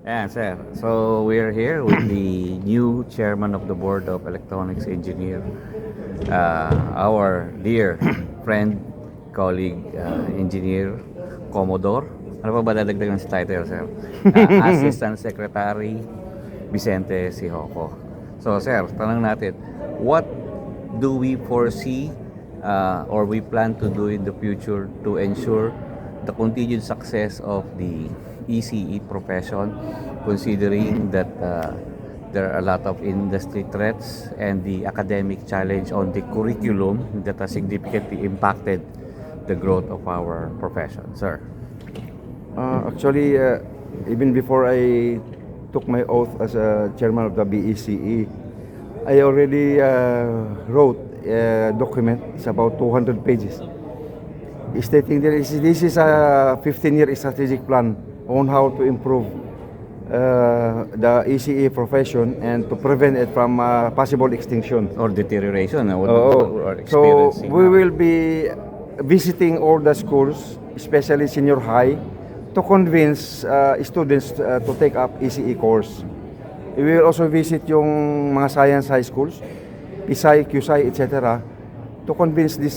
Yeah, sir. So we're here with the new chairman of the Board of Electronics Engineer, our dear friend, colleague, engineer, Commodore. Ano pa ba dadagdagan sa title, sir? Assistant Secretary Vicente Sihoco. So, sir, tanong natin, what do we foresee or we plan to do in the future to ensure the continued success of the ECE profession, considering that there are a lot of industry threats and the academic challenge on the curriculum that has significantly impacted the growth of our profession, sir? Actually, even before I took my oath as a chairman of the BECE, I already wrote a document. It's about 200 pages, stating that this is a 15-year strategic plan on how to improve the ECE profession and to prevent it from possible extinction. Or deterioration, what we're So experiencing we now. will be visiting all the schools, especially senior high, to convince students to take up ECE course. We will also visit yung mga science high schools, PSI, QSI, etc., to convince these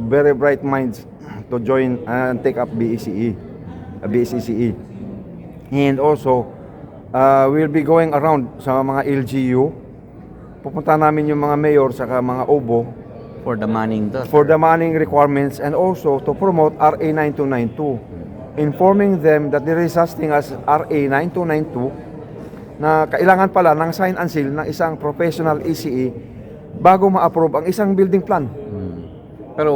very bright minds to join and take up BECE. BSCCE. And also, we'll be going around sa mga LGU. Pupunta namin yung mga mayor sa mga OBO For the manning, for the manning requirements and also to promote RA 9292. Informing them that there is such thing as RA 9292 na kailangan pala ng sign and seal ng isang professional ECE bago ma-approve ang isang building plan. Pero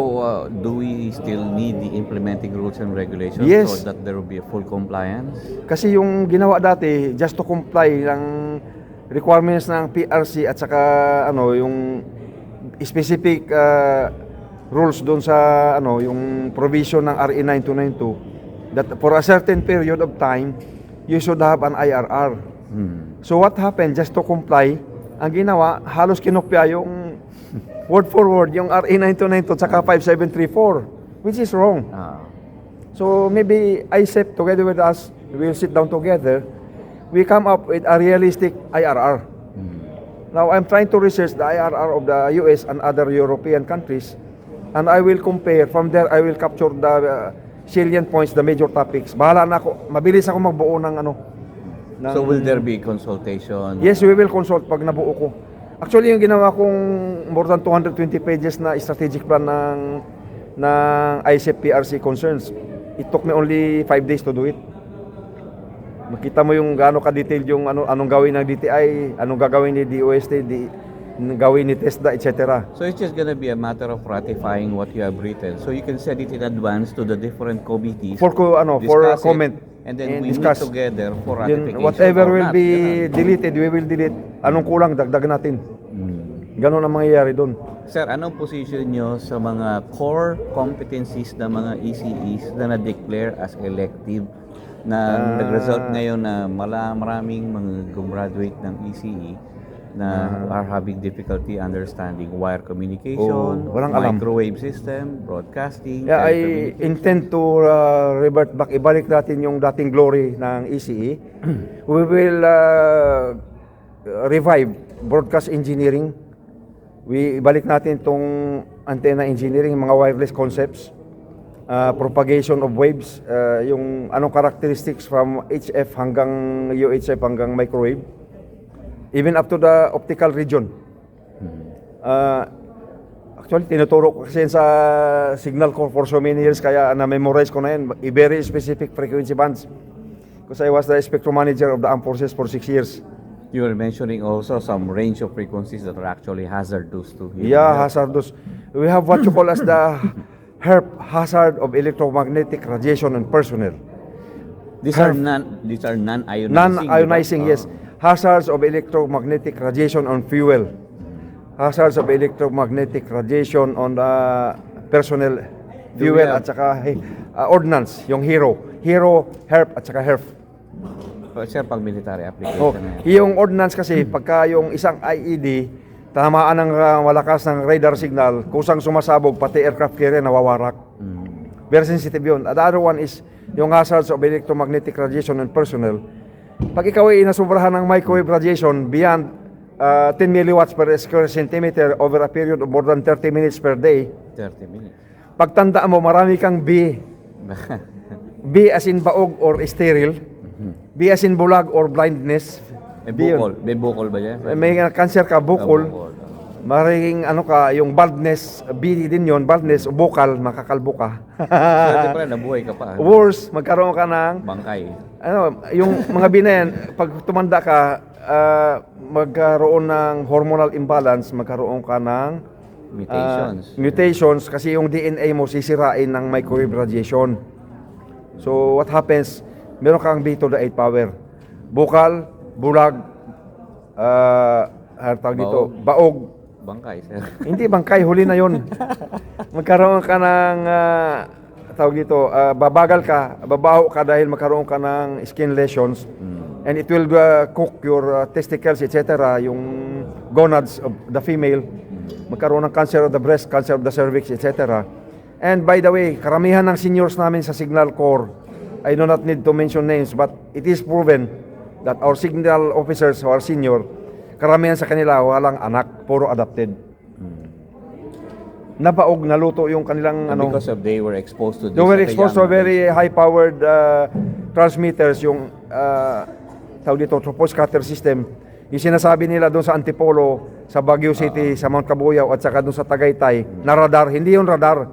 do we still need the implementing rules and regulations Yes. so that there will be a full compliance? Kasi yung ginawa dati just to comply ng requirements ng PRC at saka yung specific rules doon sa yung provision ng RA 9292 that for a certain period of time you should have an IRR. So what happened, just to comply, ang ginawa halos kinopya yung word for word yung RA 9292 saka 5734, which is wrong. So maybe ISEP together with us, we will sit down together, we come up with a realistic IRR. Now I'm trying to research the IRR of the US and other European countries, and I will compare. From there, I will capture the salient points, the major topics. Bahala na ako, mabilis ako magbuo ng So will there be consultation? Yes, we will consult pag nabuo ko. Actually, yung ginawa kong more than 220 pages na strategic plan ng ISEP PRC concerns, it took me only 5 days to do it. Makita mo yung gaano ka-detailed yung anong gawin ng DTI, anong gagawin ni DOST, gawin ni TESDA, etc. So it's just gonna be a matter of ratifying what you have written. So you can send it in advance to the different committees. For discuss it, comment. and then we discuss. meet together for Then ratification. whatever or will not, be ganun. deleted, we will delete. Anong kulang, dagdag natin. Ganon ang mangyayari doon. Sir, anong position nyo sa mga core competencies ng mga ECEs na na-declare as elective na nag-result ngayon na maraming mga gumraduate ng ECE na are having difficulty understanding wire communication, walang alam. microwave system, broadcasting, Yeah, I telecommunication. intend to revert back, ibalik natin yung dating glory ng ECE. We will revive broadcast engineering. Ibalik natin itong antenna engineering, mga wireless concepts, propagation of waves, yung anong characteristics from HF hanggang UHF hanggang microwave, even up to the optical region. Actually, tinuturo ko kasi sa Signal Corps for so many years, kaya na-memorize ko na yan, very specific frequency bands. Because I was the spectrum manager of the Armed Forces for 6 years. You were mentioning also some range of frequencies that are actually hazardous to human Yeah, health. hazardous. We have what you call as the HERP, hazard of electromagnetic radiation on personnel. These are non-ionizing. Non-ionizing, yes. Hazards of electromagnetic radiation on fuel. Hazards of electromagnetic radiation on personnel, Do we fuel have- at saka ordnance, yung HERO, HERP at saka HERF. Sir, pag military application Oh, na yan. yung ordnance kasi pagka yung isang IED tamaan ng malakas ng radar signal, kusang sumasabog pati aircraft carrier nawawarak. Very sensitive yun. The other one is yung hazards of electromagnetic radiation and personnel. Pag ikaw ay nasubrahan ng microwave radiation beyond 10 milliwatts per square centimeter over a period of more than 30 minutes per day, 30 minutes. pagtandaan mo, marami kang B. B as in baog or sterile. B as in bulag or blindness. May B yun. bukol. May bukol ba yan? May cancer ka, bukol. Bukol. Maraming ano ka, yung baldness, B din yon, baldness, bukal, makakalbo ka. Swerte pala, nabuhay ka pa. Worse, magkaroon ka ng, Bangkay. ano, yung mga B na yan, pag tumanda ka, magkaroon ng hormonal imbalance, magkaroon ka ng Mutations. mutations kasi yung DNA mo sisirain ng microwave radiation. So what happens, meron kang B to the 8 power. Bukal, bulag, tawag dito, baog. Bangkay, sir. Hindi bangkay, huli na yon. Magkaroon ka ng, tawag dito, babagal ka, babaho ka dahil magkaroon ka ng skin lesions. And it will cook your testicles, etc., yung gonads of the female. Magkaroon ng cancer of the breast, cancer of the cervix, etc. And by the way, karamihan ng seniors namin sa Signal Corps, I do not need to mention names, but it is proven that our signal officers who are senior, karamihan sa kanila walang anak, puro adopted. Nabaog, naluto yung kanilang Because of they were exposed to this. they were at a exposed to young very high-powered transmitters, yung tawag dito, trophos cutter system. Yung sinasabi nila doon sa Antipolo, sa Baguio City, sa Mount Cabuyao, at saka doon sa Tagaytay, na radar. Hindi yung radar.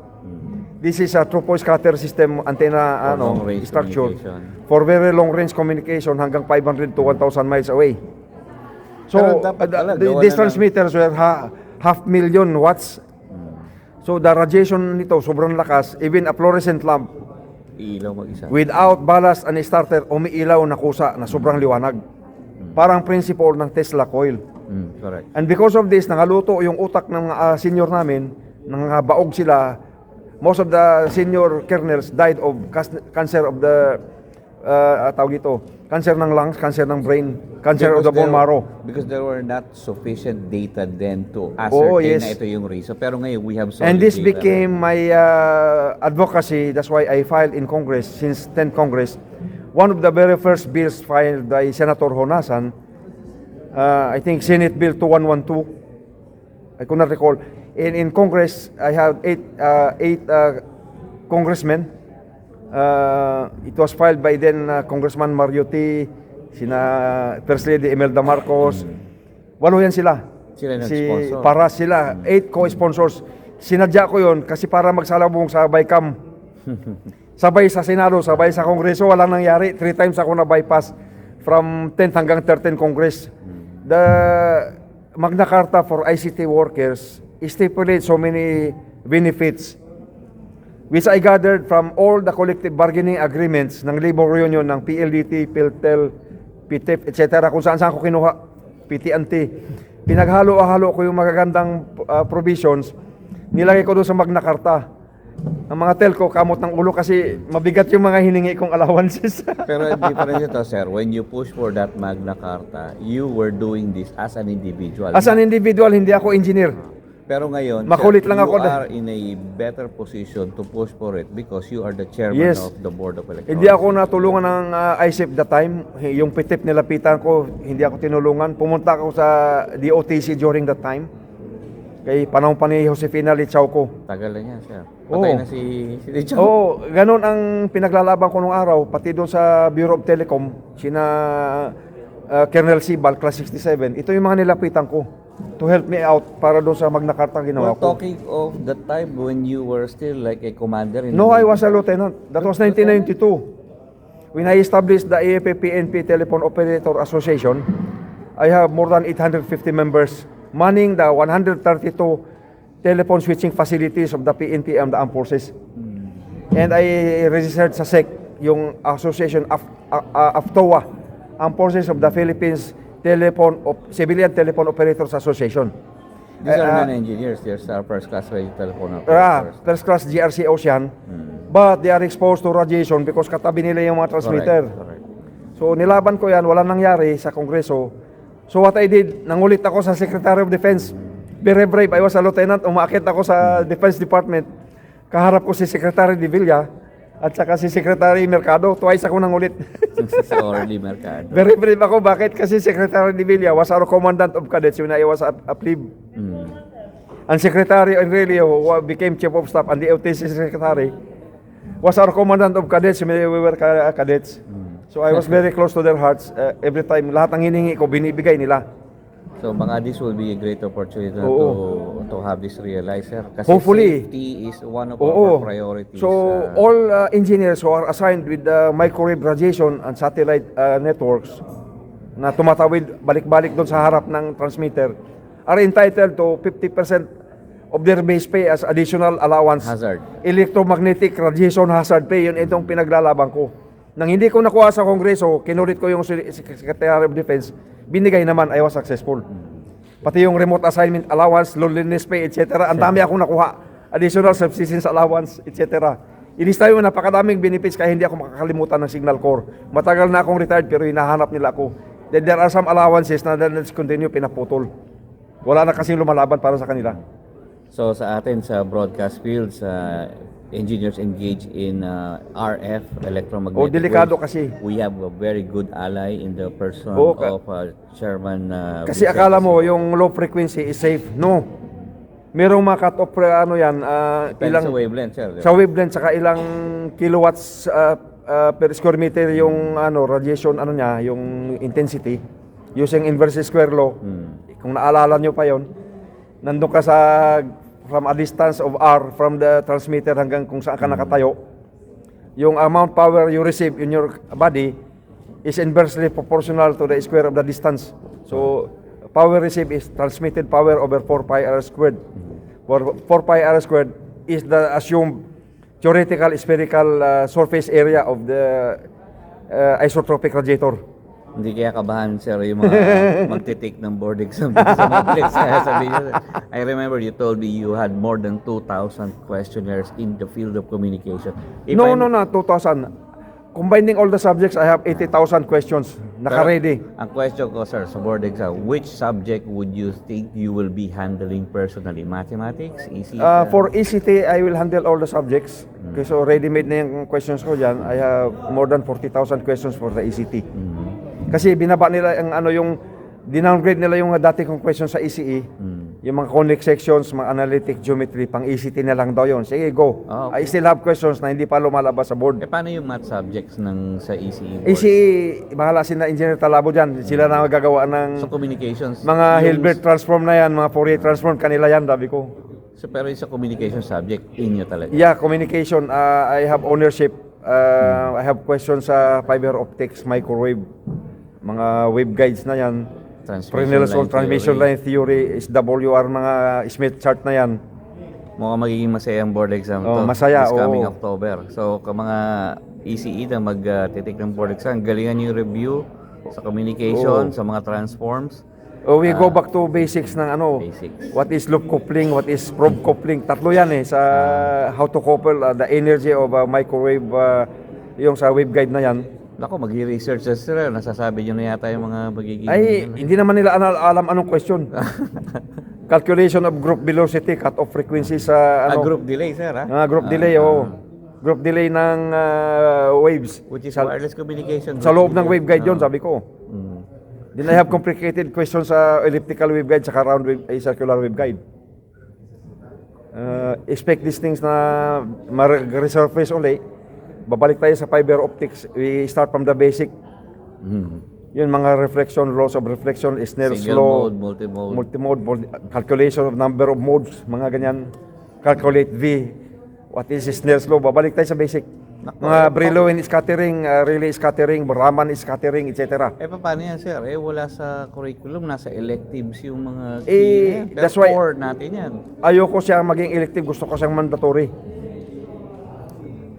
This is a trophos cutter system, antenna long-range structure communication. for very long-range communication hanggang 500 to 1,000 miles away. So, Pero dapat pala, gawa these na ng- transmitters were 500,000 watts. So, the radiation nito, sobrang lakas. Even a fluorescent lamp, Ilaw mag-isa. without ballast and starter, umiilaw na kusa na sobrang liwanag. Parang principle ng Tesla coil. Correct. And because of this, nangaluto yung utak ng mga senior namin, nangabaog sila. Most of the senior colonels died of cancer of the, tawag ito, cancer ng lungs, cancer ng brain, cancer of the bone marrow. Because there were not sufficient data then to ascertain yes. na ito yung reason. Pero ngayon, we have solid And this data. became my advocacy. That's why I filed in Congress, since 10th Congress. One of the very first bills filed by Senator Honasan, I think Senate Bill 2112, I could not recall. In Congress, I have eight congressmen. It was filed by then Congressman Mariotti, sina First Lady Imelda Marcos. Walo yan sila. Sila nag-sponsor. Para sila, 8 co-sponsors. Sinadya ko yon kasi para magsalubong sa BICAM. Sabay sa Senado, sabay sa Kongreso, walang nangyari. 3 times ako na-bypass from 10th hanggang 13th Congress. The Magna Carta for ICT workers stipulates so many benefits which I gathered from all the collective bargaining agreements ng labor union ng PLDT, PhilTel, PTEP, etc. Kung saan ko kinuha, PT&T. Pinaghalo-halo ko yung magagandang provisions, nilagay ko doon sa Magna Carta. Ang mga telco, kamot ng ulo kasi mabigat yung mga hiningi kong allowances. Pero hindi pa rin ito, sir. When you push for that Magna Carta, you were doing this as an individual. As an individual, hindi ako engineer. Pero ngayon, Makulit sir, lang ako you are in a better position to push for it because you are the chairman Yes. of the Board of Electronics. Hindi ako natulungan ng ISEP that time. Yung PTEP nilapitan ko, hindi ako tinulungan. Pumunta ako sa DOTC during that time. Kay panahon pa ni Josefina Lichauco. Tagal na niya, sir. Patay na si Lichao. Oo, ganun ang pinaglalaban ko nung araw, pati doon sa Bureau of Telecom, sina Colonel Sibal, Class 67. Ito yung mga nilapitan ko to help me out para doon sa Magna Carta ginawa We're ko. talking of the time when you were still like a commander in No, the I Navy. was a lieutenant. That was 1992. When I established the AFP-PNP Telephone Operator Association, I have more than 850 members manning the 132 telephone switching facilities of the PNP and the armed forces. And I registered sa SEC, yung association of AFTOA, Armed Forces of the Philippines Civilian Telephone Operators Association. These are non-engineers. They're first class telephone operators. First class GRC Ocean, but they are exposed to radiation because katabi nila yung mga transmitter. Correct. So nilaban ko yan, walang nangyari sa Kongreso. So what I did, nangulit ako sa Secretary of Defense. Very brave, I was a lieutenant, umaakit ako sa Defense Department. Kaharap ko si Secretary de Villa. At saka si Secretary Mercado, twice ako nang ulit. Si Orly Mercado. Very brave ako. Bakit? Kasi Secretary de Villa was our commandant of cadets when I was a plebe. Mm. And Secretary Aurelio, who became Chief of Staff and the OTC Secretary, was our commandant of cadets when we were cadets. So I was very close to their hearts. Every time, lahat ng hiningi ko, binibigay nila. So baka this will be a great opportunity na to have this realized, sir. Kasi Hopefully. safety is one of Oo. our priorities. So, all engineers who are assigned with microwave radiation and satellite networks na tumatawid balik-balik doon sa harap ng transmitter are entitled to 50% of their base pay as additional allowance. Hazard. Electromagnetic radiation hazard pay, yun itong pinaglalaban ko. Nang hindi ko nakuha sa Kongreso, kinulit ko yung Secretary of Defense, binigay naman, I was successful. Pati yung remote assignment allowance, loneliness pay, etc. Ang dami akong nakuha. Additional subsistence allowance, etc. Ilista yung napakadaming benefits kaya hindi ako makakalimutan ng Signal Corps. Matagal na akong retired pero hinahanap nila ako. Then there are some allowances na let's continue pinaputol. Wala na kasing lumalaban para sa kanila. So sa atin sa broadcast field, sa engineers engaged in RF, electromagnetic delikado waves, kasi. we have a very good ally in the person of Chairman Kasi Vicente akala mo Sio. yung low frequency is safe. No. Merong mga cut-off ano yan, Depende ilang sa wavelength, sir. sa wavelength saka ilang kilowatts per square meter yung radiation niya, yung intensity using inverse square law. Kung naalala nyo pa yon, nandun ka sa from a distance of R from the transmitter hanggang kung saan ka nakatayo, yung amount power you receive in your body is inversely proportional to the square of the distance. So, power received is transmitted power over 4 pi r squared. 4 pi r squared is the assumed theoretical spherical surface area of the isotropic radiator. Hindi kaya kabahan, sir, yung mga magte-take ng board exam dito sa mga place. Sabi niyo, I remember you told me you had more than 2,000 questionnaires in the field of communication. If No, I'm- 2,000. Combining all the subjects, I have 80,000 questions. Naka-ready. Pero, ang question ko, sir, sa board exam, which subject would you think you will be handling personally? Mathematics? ECT? For ECT, I will handle all the subjects. Kasi ready-made na yung questions ko dyan. I have more than 40,000 questions for the ECT. Kasi binaba nila yung dinowngrade nila yung dati kong questions sa ECE. Yung mga conic sections, mga analytic geometry, pang ECT na lang daw yun. Sige, go. Ah, okay. I still have questions na hindi pa lumalabas sa board. paano yung math subjects sa ECE board? ECE, bahala sila Engineer Talabo dyan. Sila na magagawa ng Sa communications? mga yung- Hilbert transform na yan, mga Fourier transform, kanila yan, sabi ko. So, pero yung sa communication subject, inyo talaga? Yeah, communication. I have ownership. I have questions sa fiber optics, microwave, mga waveguides na yan. Transmission line theory, SWR, mga Smith chart na yan. Mukhang magiging masaya ang board exam Oh, to masaya, this coming oo. October. So, mga ECE na mag-titik ng board exam, galingan yung review sa communication, sa mga transforms. We go back to basics ng Basics. what is loop coupling, what is probe coupling. Tatlo yan sa how to couple the energy of a microwave, yung sa waveguide na yan. Ako, mag-research sa sir. Nasasabi nyo na yata yung mga magiging... Ay, hindi naman nila alam anong question. Calculation of group velocity, cut-off frequency sa group delay, sir, ha? group delay, group delay ng waves. Which is wireless communication. Sa loob ng waveguide yun, sabi ko. Mm. Then I have complicated questions sa elliptical waveguide sa round circular waveguide. Expect these things na resurface uli. Babalik tayo sa fiber optics. We start from the basic. Yun, mga reflection, laws of reflection, Snell's Single law, mode, multimode. multimode, calculation of number of modes, mga ganyan. Calculate V. What is Snell's law? Babalik tayo sa basic. Mga Brillouin scattering, Rayleigh scattering, Raman scattering, etc. Paano yan, sir? Wala sa curriculum. Nasa electives yung mga... That's why- core natin yan. Ayoko siya maging elective, gusto ko siyang mandatory.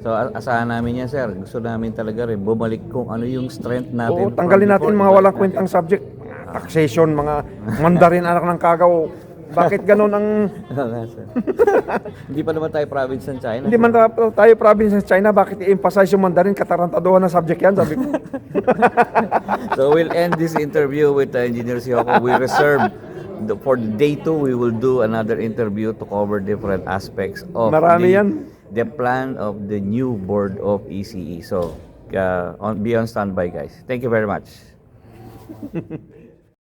So, asahan namin yan, sir. Gusto namin talaga rin bumalik kung ano yung strength natin. Oo, tanggalin from natin before, mga walang ibalik kwentang subject. Taxation, mga Mandarin, anak ng kagaw. Bakit ganun ang... natin. Sir. Hindi pa naman tayo province ng China. Hindi man tayo province ng China, bakit i-emphasize yung Mandarin? Katarantaduhan na subject yan, sabi ko. So, we'll end this interview with Engineer Sioko. We reserve for day 2, we will do another interview to cover different aspects of Marami the yan. the plan of the new board of ECE. So, be on standby, guys. Thank you very much.